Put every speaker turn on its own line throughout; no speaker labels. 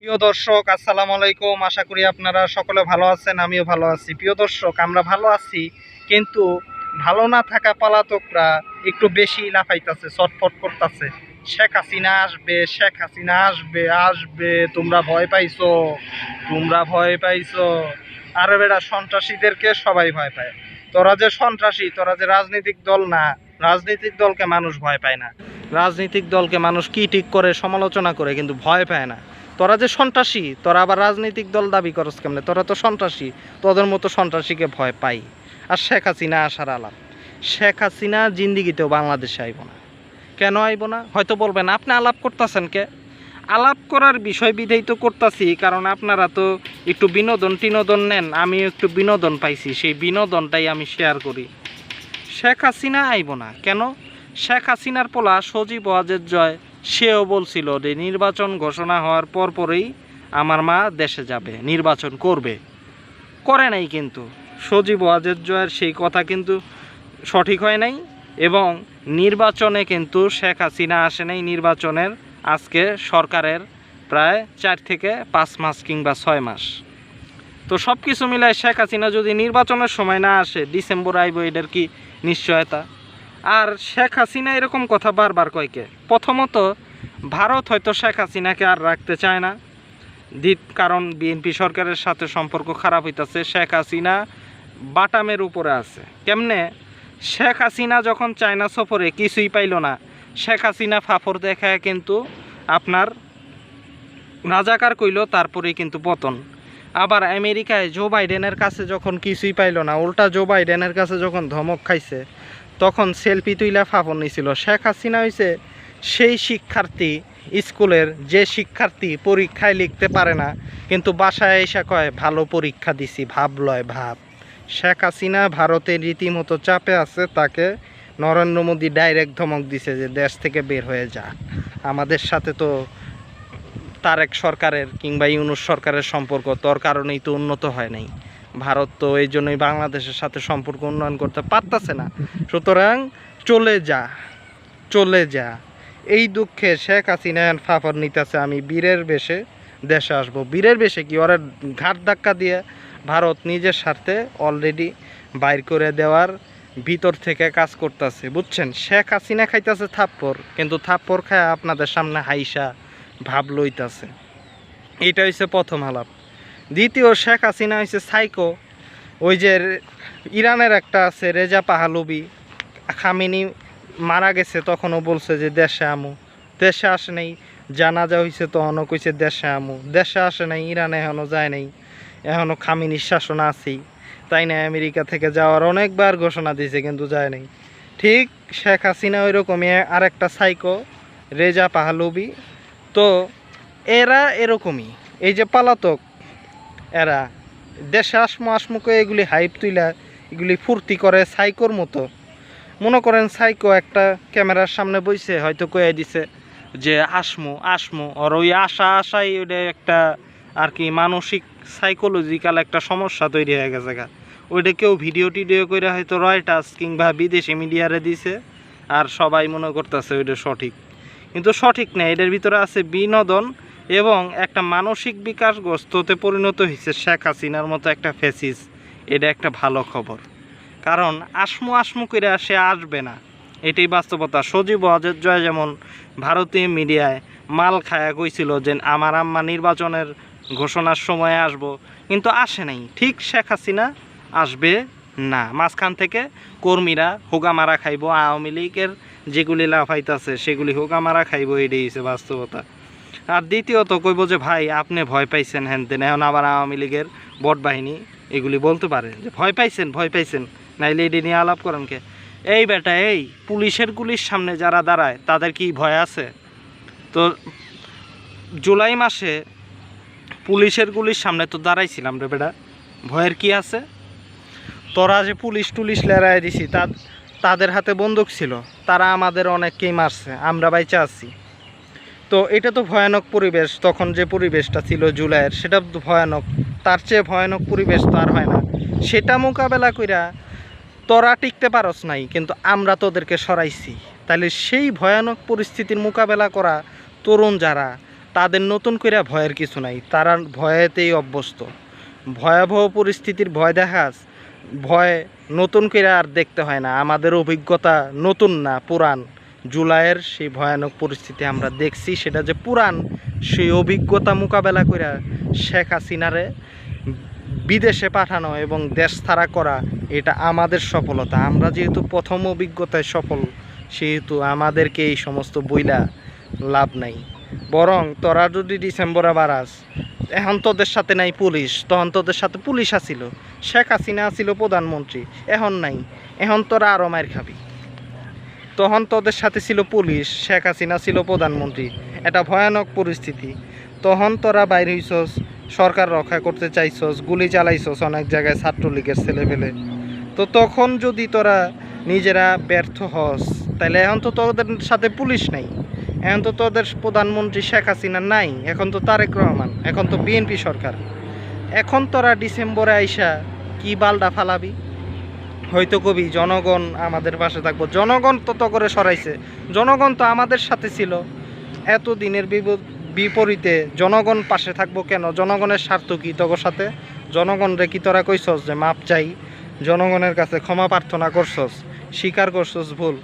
প্রিয় দর্শক, আসসালামু আলাইকুম। আশা করি আপনারা সকলে ভালো আছেন, আমিও ভালো আছি। প্রিয় দর্শক, আমরা ভালো আছি, কিন্তু ভালো না থাকা পলাতকরা একটু বেশি লাফাইতেছে, ছটফট করতেছে। শেখ হাসিনা আসবে, শেখ হাসিনা আসবে, আসবে। তোমরা ভয় পাইছো, তোমরা ভয় পাইছো। আরে বেটা, সন্ত্রাসীদেরকে সবাই ভয় পায়। তোরা যে সন্ত্রাসী, তোরা যে রাজনৈতিক দল না। রাজনৈতিক দলকে মানুষ ভয় পায় না। রাজনৈতিক দলকে মানুষ কি ঠিক করে, সমালোচনা করে, কিন্তু ভয় পায় না। তোরা যে সন্ত্রাসী, তোরা আবার রাজনৈতিক দল দাবি করস কেমনে? তোরা তো সন্ত্রাসী, তোদের মতো সন্ত্রাসীকে ভয় পাই। আর শেখ হাসিনা আসার আলাপ, শেখ হাসিনা জিন্দিগিতেও বাংলাদেশে আইব না। কেন আইব না? হয়তো বলবেন আপনি আলাপ করতেছেন কে? আলাপ করার বিষয় বিধেই তো করতেছি, কারণ আপনারা তো একটু বিনোদন নেন, আমি একটু বিনোদন পাইছি, সেই বিনোদনটাই আমি শেয়ার করি। শেখ হাসিনা আইব না কেন? শেখ হাসিনার পোলা সজীব ওয়াজেদ জয়, সেও বলছিল যে নির্বাচন ঘোষণা হওয়ার পরপরই আমার মা দেশে যাবে, নির্বাচন করবে। করে নাই, কিন্তু সজীব ওয়াজেদ জয়ের সেই কথা কিন্তু সঠিক হয় নাই, এবং নির্বাচনে কিন্তু শেখ হাসিনা আসে নাই। নির্বাচনের আজকে সরকারের প্রায় 4 থেকে 5 মাস কিংবা 6 মাস। তো সব কিছু মিলায় শেখ হাসিনা যদি নির্বাচনের সময় না আসে, ডিসেম্বর আইব, এটার কি নিশ্চয়তা? আর শেখ হাসিনা এরকম কথা বারবার কয়কে? প্রথমত, ভারত হয়তো শেখ হাসিনাকে আর রাখতে চায় না, কারণ বিএনপি সরকারের সাথে সম্পর্ক খারাপ হইতেছে। শেখ হাসিনা বাটামের উপরে আছে। কেমনে? শেখ হাসিনা যখন চায়না সফরে কিছুই পাইল না, শেখ হাসিনা ফাফর দেখায় কিন্তু আপনার রাজাকার কইল, তারপরেই কিন্তু পতন। আবার আমেরিকায় জো বাইডেনের কাছে যখন কিছুই পাইল না, উল্টা জো বাইডেনের কাছে যখন ধমক খাইছে, তখন সেলফি তুইলা ফাফর নিছিল। শেখ হাসিনা হইছে সেই শিক্ষার্থী, স্কুলের যে শিক্ষার্থী পরীক্ষায় লিখতে পারে না, কিন্তু বাসায় এসে কয় ভালো পরীক্ষা দিছি, ভাব লয় ভাব। শেখ হাসিনা ভারতের রীতিমতো চাপে আছে, তাকে নরেন্দ্র মোদী ডাইরেক্ট ধমক দিছে যে দেশ থেকে বের হয়ে যা। আমাদের সাথে তো তারেক সরকারের কিংবা ইউনূস সরকারের সম্পর্ক তোর কারণেই তো উন্নত হয় নাই। ভারত তো এই জন্যই বাংলাদেশের সাথে সম্পর্ক উন্নয়ন করতে পারতেছে না। সুতরাং চলে যা, চলে যা। এই দুঃখে শেখ হাসিনা ফাফর নিতেছে, আমি বীরের বেশে দেশে আসবো। বীরের বেশে কি, ওরা ঘাট ধাক্কা দিয়ে ভারত নিজের স্বার্থে অলরেডি বাইর করে দেওয়ার ভিতর থেকে কাজ করতেছে, বুঝছেন? শেখ হাসিনা খাইতেছে থাপ্পড়, কিন্তু থাপ্পড় খায় আপনাদের সামনে হাইসা ভাব লইতেছে। এটা হচ্ছে প্রথম আলাপ। দ্বিতীয়, শেখ হাসিনা হচ্ছে সাইকো। ওই যে ইরানের একটা আছে রেজা পাহলভি, খামেনি মারা গেছে তখনও বলছে যে দেশে আমু, দেশে আসে নাই। জানাজা হয়েছে তখনও কইছে দেশে আমু, দেশে আসে নাই। ইরানে এখনও যায় নাই, এখনও খামেনির শাসন আছেই, তাই না? আমেরিকা থেকে যাওয়ার অনেকবার ঘোষণা দিয়েছে, কিন্তু যায় নাই। ঠিক শেখ হাসিনা ওই রকমই আরেকটা সাইকো, রেজা পাহলভি। তো এরা এরকমই, এই যে পলাতক, এরা দেশে আসমুকে এগুলি হাইপ তুইলা এগুলি ফুর্তি করে সাইকোর মতো। মনে করেন সাইকো একটা ক্যামেরার সামনে বইছে, হয়তো কয়ে দিছে যে আসমু, আর ওই আশাই ওইটা একটা আর কি মানসিক সাইকোলজিক্যাল একটা সমস্যা তৈরি হয়ে গেছে গা। ওইটা কেউ ভিডিও টিডিও করে হয়তো রয়টার্স কিংবা বিদেশি মিডিয়ারে দিছে, আর সবাই মনে করতেছে ওইটা সঠিক, কিন্তু সঠিক না। এটার ভিতরে আছে বিনোদন এবং একটা মানসিক বিকাশগ্রস্ততে পরিণত হয়েছে শেখ হাসিনার মতো একটা ফেসিস। এটা একটা ভালো খবর, কারণ আসমু করে সে আসবে না, এটাই বাস্তবতা। সজীব ওয়াজেদ জয় যেমন ভারতীয় মিডিয়ায় মাল খায়া কইছিল যে আমার আম্মা নির্বাচনের ঘোষণার সময় আসব, কিন্তু আসে নাই। ঠিক শেখ হাসিনা আসবে না। মাঝখান থেকে কর্মীরা হোগামারা খাইব, আওয়ামী লীগের যেগুলি লাফাইতেছে সেগুলি হোগামারা খাইব, এটাই হচ্ছে বাস্তবতা। আর দ্বিতীয়ত কইব যে ভাই আপনি ভয় পাইছেন হ্যান তেন, এখন আবার আওয়ামী লীগের বট বাহিনী এগুলি বলতে পারে যে ভয় পাইছেন, নাইলে এটি নিয়ে আলাপ করেন কে? এই বেটা, এই পুলিশের গুলির সামনে যারা দাঁড়ায় তাদের কি ভয় আছে? তো জুলাই মাসে পুলিশের গুলির সামনে তো দাঁড়াইছিলাম রে বেটা, ভয়ের কি আছে? তোরা যে পুলিশ লেরায় দিছি, তাদের হাতে বন্দুক ছিল, তারা আমাদের অনেককেই মারছে, আমরা বাইচা আছি। তো এটা তো ভয়ানক পরিবেশ, তখন যে পরিবেশটা ছিল জুলাইয়ের, সেটা তো ভয়ানক। তার চেয়ে ভয়ানক পরিবেশ তো আর হয় না। সেটা মোকাবেলা কইরা তোরা টিকতে পারস নাই, কিন্তু আমরা তোদেরকে সরাইছি। তাহলে সেই ভয়ানক পরিস্থিতির মোকাবেলা করা তরুণ যারা, তাদের নতুন করে ভয়ের কিছু নাই, তারা ভয়েতেই অভ্যস্ত। ভয়াবহ পরিস্থিতির ভয় দেখাস, ভয় নতুন করে আর দেখতে হয় না। আমাদের অভিজ্ঞতা নতুন না, পুরান। জুলাইয়ের সেই ভয়ানক পরিস্থিতি আমরা দেখছি, সেটা যে পুরান, সেই অভিজ্ঞতা মোকাবেলা করে শেখ হাসিনারে বিদেশে পাঠানো এবং দেশ ছাড়া করা, এটা আমাদের সফলতা। আমরা যেহেতু প্রথম অভিজ্ঞতায় সফল, সেহেতু আমাদেরকে এই সমস্ত বইলা লাভ নাই। বরং তোরা যদি ডিসেম্বরে বাড়াস, এখন তোদের সাথে নাই পুলিশ, তখন তোদের সাথে পুলিশ আসিল, শেখ হাসিনা আসিল প্রধানমন্ত্রী, এখন নাই। এখন তোরা আরও মার খাবি। তখন তোদের সাথে ছিল পুলিশ, শেখ হাসিনা ছিল প্রধানমন্ত্রী, এটা ভয়ানক পরিস্থিতি। তখন তোরা বাইর হইছস, সরকার রক্ষা করতে চাইছস, গুলি চালাইছস অনেক জায়গায় ছাত্রলীগের ছেলেপেলে। তো তখন যদি তোরা নিজেরা ব্যর্থ হস, তাহলে এখন তো তোদের সাথে পুলিশ নাই, এখন তো তোদের প্রধানমন্ত্রী শেখ হাসিনা নাই, এখন তো তারেক রহমান, এখন তো বিএনপি সরকার। এখন তোরা ডিসেম্বরে আইসা কি বালডা ফালাবি? হয়তো কবি জনগণ আমাদের পাশে থাকবো। জনগণ তত করে সরাইছে, জনগণ তো আমাদের সাথে ছিল এত দিনের বিপরীতে। জনগণ পাশে থাকবো কেন? জনগণের স্বার্থ কি তোর সাথে? জনগণরে কি তোরা কইছস যে মাপ চাই? জনগণের কাছে ক্ষমা প্রার্থনা করছস, স্বীকার করছস ভুল?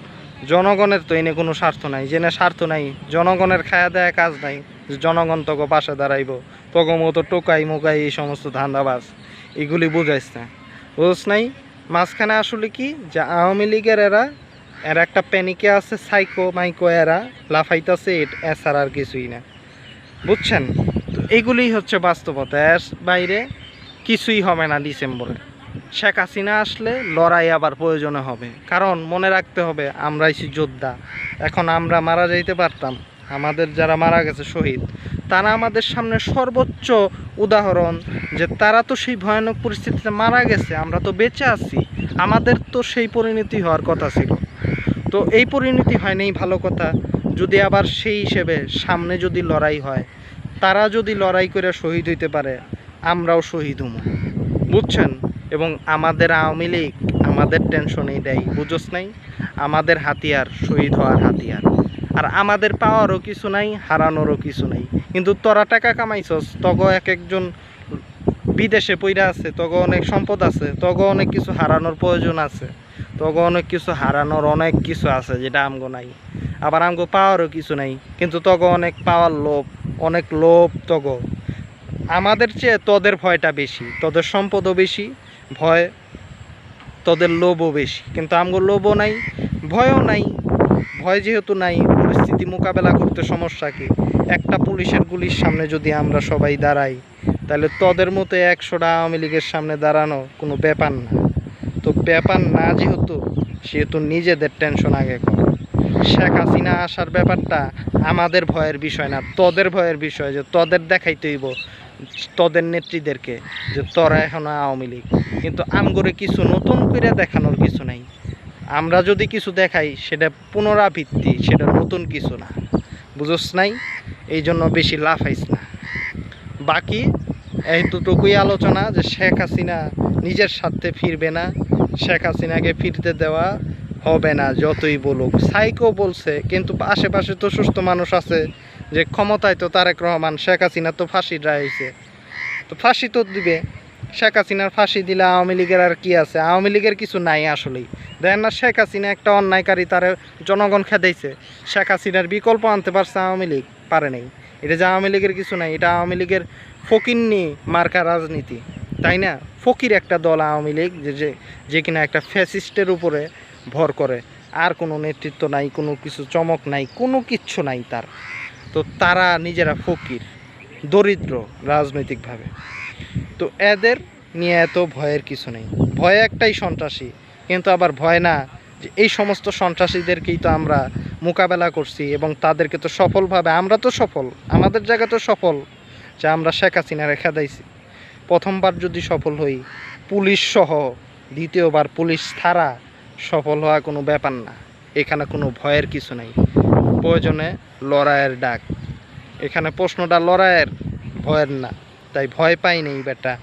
জনগণের তো এনে কোনো স্বার্থ নাই, জেনে স্বার্থ নাই, জনগণের খায়া দেয়া কাজ নাই। জনগণ তোকে পাশে দাঁড়াইব, তোকে মতো টোকাই মোকাই এই সমস্ত ধান্দাবাজ, এগুলি বুঝাইস না, বুঝস নাই? মাঝখানে আসলে কি যে আওয়ামী লীগের এরা একটা প্যানিকে আছে, সাইকো মাইকো এরা লাফাইতেছে, এছাড়া আর কিছুই না, বুঝছেন? তো এইগুলি হচ্ছে বাস্তবতা, এর বাইরে কিছুই হবে না ডিসেম্বরে। শেখ হাসিনা আসলে লড়াই আবার প্রয়োজনে হবে, কারণ মনে রাখতে হবে আমরাই যোদ্ধা। এখন আমরা মারা যাইতে পারতাম, আমাদের যারা মারা গেছে শহীদ, তারা আমাদের সামনে সর্বোচ্চ উদাহরণ যে তারা তো সেই ভয়ানক পরিস্থিতিতে মারা গেছে, আমরা তো বেঁচে আছি, আমাদের তো সেই পরিণতি হওয়ার কথা ছিল। তো এই পরিণতি হয়নি, ভালো কথা। যদি আবার সেই হিসেবে সামনে যদি লড়াই হয়, তারা যদি লড়াই করে শহীদ হইতে পারে, আমরাও শহীদ হব, বুঝছেন? এবং আমাদের আওয়ামী লীগ আমাদের টেনশনেই দেয়, বুঝোস নাই? আমাদের হাতিয়ার শহীদ হওয়ার হাতিয়ার, আর আমাদের পাওয়ারও কিছু নাই, হারানোরও কিছু নাই। কিন্তু তোরা টাকা কামাইছস, তগো এক একজন বিদেশে পইরা আছে, তগো অনেক সম্পদ আছে, তগো অনেক কিছু হারানোর প্রয়োজন আছে, তগো অনেক কিছু হারানোর অনেক কিছু আছে যেটা আমগো নাই। আবার আমগো পাওয়ারও কিছু নাই, কিন্তু তগো অনেক পাওয়ার লোভ, অনেক লোভ তগো। আমাদের চেয়ে তোদের ভয়টা বেশি, তোদের সম্পদও বেশি, ভয় তোদের লোভও বেশি, কিন্তু আমগো লোভও নাই, ভয়ও নাই। ভয় যেহেতু নাই, পরিস্থিতি মোকাবেলা করতে সমস্যা কি? একটা পুলিশের গুলির সামনে যদি আমরা সবাই দাঁড়াই, তাহলে তোদের মতো 100টা আওয়ামী লীগের সামনে দাঁড়ানো কোনো ব্যাপার না। তো ব্যাপার না সেহেতু নিজেদের টেনশন আগে কর। শেখ হাসিনা আসার ব্যাপারটা আমাদের ভয়ের বিষয় না, তোদের ভয়ের বিষয়, যে তোদের দেখাইতে হইব তোদের নেত্রীদেরকে যে তোরা এখন আওয়ামী লীগ। কিন্তু আমগরে কিছু নতুন করে দেখানোর কিছু নাই। আমরা যদি কিছু দেখাই সেটা পুনরাবৃত্তি, সেটা নতুন কিছু না, বুঝোস নাই? এই জন্য বেশি লাফাইস না। বাকি এইটুকুই আলোচনা যে শেখ হাসিনা নিজের স্বার্থে ফিরবে না, শেখ হাসিনাকে ফিরতে দেওয়া হবে না যতই বলুক। সাইকো বলছে, কিন্তু আশেপাশে তো সুস্থ মানুষ আছে যে ক্ষমতায় তো তারেক রহমান, শেখ হাসিনা তো ফাঁসির রায় হয়েছে, তো ফাঁসি তো দিবে। শেখ হাসিনার ফাঁসি দিলে আওয়ামী লীগের আর কি আছে? আওয়ামী লীগের কিছু নাই আসলেই। দেখেন না, শেখ হাসিনা একটা অন্যায়কারী, তার জনগণ খেদাইছে। শেখ হাসিনার বিকল্প আনতে পারছে আওয়ামী লীগ? পারে নাই। এটা যে আওয়ামী লীগের কিছু নাই, এটা আওয়ামী লীগের ফকিন্নি মার্কা রাজনীতি, তাই না? ফকির একটা দল আওয়ামী লীগ, যে কিনা একটা ফ্যাসিস্টের উপরে ভর করে, আর কোনো নেতৃত্ব নাই, কোনো কিছু চমক নাই, কোনো কিচ্ছু নাই তার। তো তারা নিজেরা ফকির, দরিদ্র রাজনৈতিকভাবে। তো এদের নিয়ে এত ভয়ের কিছু নেই। ভয় একটাই, সন্ত্রাসী। কিন্তু আবার ভয় না যে এই সমস্ত সন্ত্রাসীদেরকেই তো আমরা মোকাবেলা করছি, এবং তাদেরকে তো সফলভাবে, আমরা তো সফল, আমাদের জায়গা তো সফল, যে আমরা শেখ হাসিনা রেখা দিয়েছি। প্রথমবার যদি সফল হই পুলিশ সহ, দ্বিতীয়বার পুলিশ ছাড়া সফল হওয়া কোনো ব্যাপার না। এখানে কোনো ভয়ের কিছু নেই, প্রয়োজনে লড়াইয়ের ডাক। এখানে প্রশ্নটা লড়াইয়ের, ভয়ের না। তাই ভয় পাই নেই বেটা।